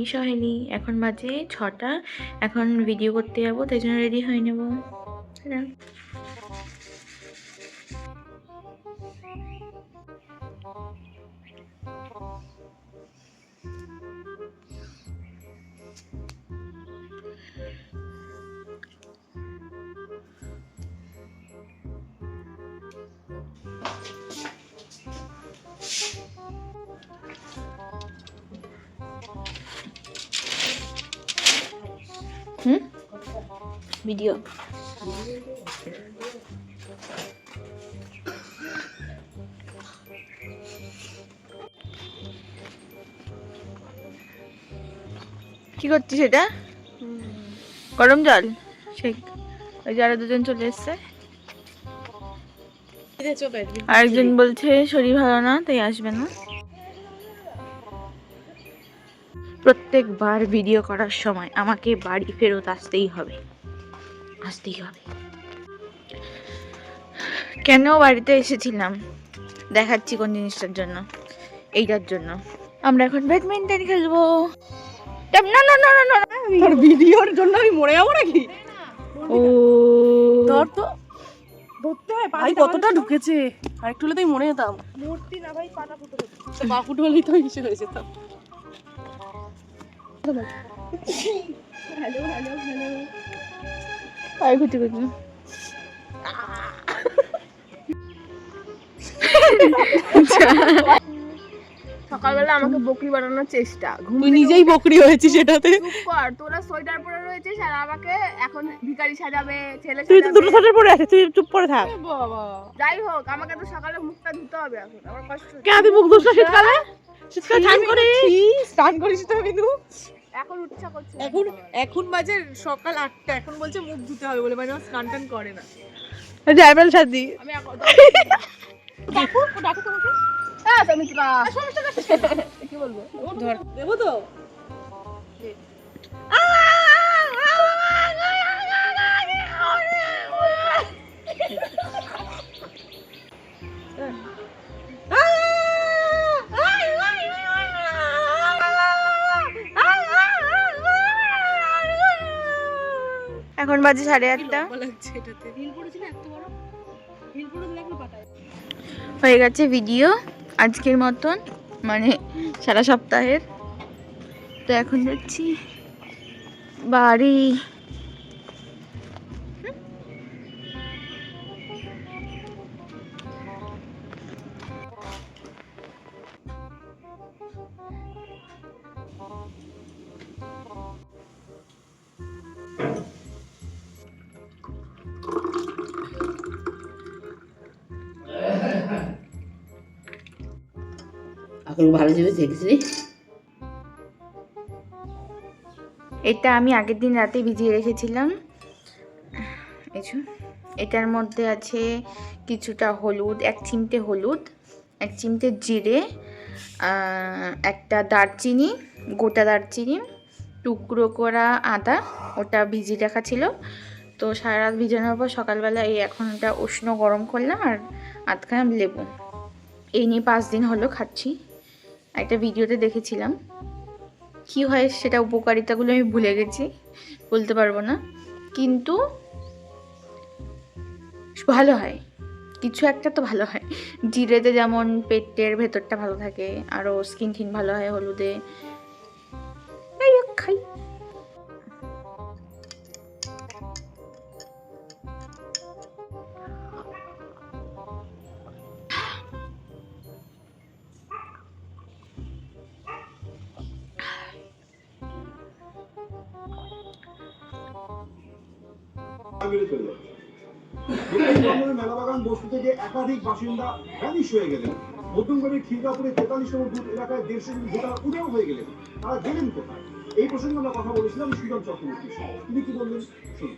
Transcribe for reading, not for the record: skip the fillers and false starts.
আমি সহেলি। এখন বাজে 6টা। এখন ভিডিও করতে যাবো, তাই জন্য রেডি হয়ে নেবো। ভিডিও কি করছিস? এটা গরম জল শেখ। ওই যারা দুজন চলে এসছে, আরেকজন বলছে শরীর ভালো না, তাই আসবে না। প্রত্যেকবার ভিডিও করার সময় আমাকে বাড়ি ফেরত আসতেই হবে। কেন বাড়িতে এসেছিলাম দেখাচ্ছি কোন জিনিসটার জন্য। এইটার জন্য আমরা এখন ব্যাডমিন্টন খেলবো। না না না না না, তোর ভিডিওর জন্য আমি মরে যাবো নাকি? ও ধর তো, ধরতে হয়। ভাই কতটা ঢুকেছে, আর একটু হলে তুই মরে যেতাম। মূর্তি না ভাই, পাটা ফুটো হতো। পা ফুটো হলেই তো হিসেবে হয়ে যেতাম। Hello hello hello. আর কিছু কিছু সকালবেলা আমাকে বকরি বানানোর চেষ্টা, তুই নিজেই বকরি হয়েছিস সেটাতে। চুপ কর, তোরা সোয়েটার পরে রয়েছিস আর আমাকে এখন ভিখারি সাজাবে, ছেলে তুই তো সাজাবে। দুটো শার্টের পরে আছিস, তুই চুপ করে থাক। বাবা যাই হোক, আমাকে তো সকালে মুখটা ধুতে হবে, এখন আমার কষ্ট হচ্ছে। কেন তুই মুখ ধুস না শীতকালে? শীতকালে স্নান করিস? স্নান করিস তো বিন্দু? এখন ইচ্ছা করছে না। এখন বাজে সকাল 8টা, এখন বলছে মুখ ধুতে হবে বলে, মানে স্নান টান করে না। ড্রাইভার সাজি আমি এখন ডাকো তোমাকে। হ্যাঁ সমিত্রা, কি বলবো? ধর দেবো তো। এখন বাজে 8:30। হয়ে গেছে ভিডিও আজকের মতন, মানে সারা সপ্তাহের। তো এখন যাচ্ছি বাড়ি। ভালো জিনিস দেখছি। এটা আমি আগের দিন রাতে ভিজিয়ে রেখেছিলাম। এটার মধ্যে আছে কিছুটা হলুদ, 1 চিমটে হলুদ, 1 চিমটে জিরে, একটা দারচিনি, গোটা দারচিনি, টুকরো করা আদা, ওটা ভিজিয়ে রাখা ছিল। তো সারা রাত ভিজানোর পর সকালবেলা এই এখন ওটা উষ্ণ গরম করলাম, আর আধখানা লেবু। এই নিয়ে 5 দিন হলো খাচ্ছি। একটা ভিডিওতে দেখেছিলাম, কি হয় সেটা উপকারিতাগুলো আমি ভুলে গেছি, বলতে পারবো না, কিন্তু ভালো হয়, কিছু একটা তো ভালো হয়। জিরেতে যেমন পেটের ভেতরটা ভালো থাকে, আরও স্কিন টিন ভালো হয় হলুদে। খাই। মেলাবাগান বস্তি থেকে একাধিক বাসিন্দা ভ্যানিশ হয়ে গেলেন। মধ্যমগ্রামের খিলগাপুরে 43 নম্বর বুথ এলাকায় 150 জন ভোটার উধাও হয়ে গেলেন। তারা গেলেন কোথায়? এই প্রসঙ্গে আমরা কথা বলেছিলাম সুজন চক্রবর্তীর সাথে। তিনি কি বললেন শুনুন।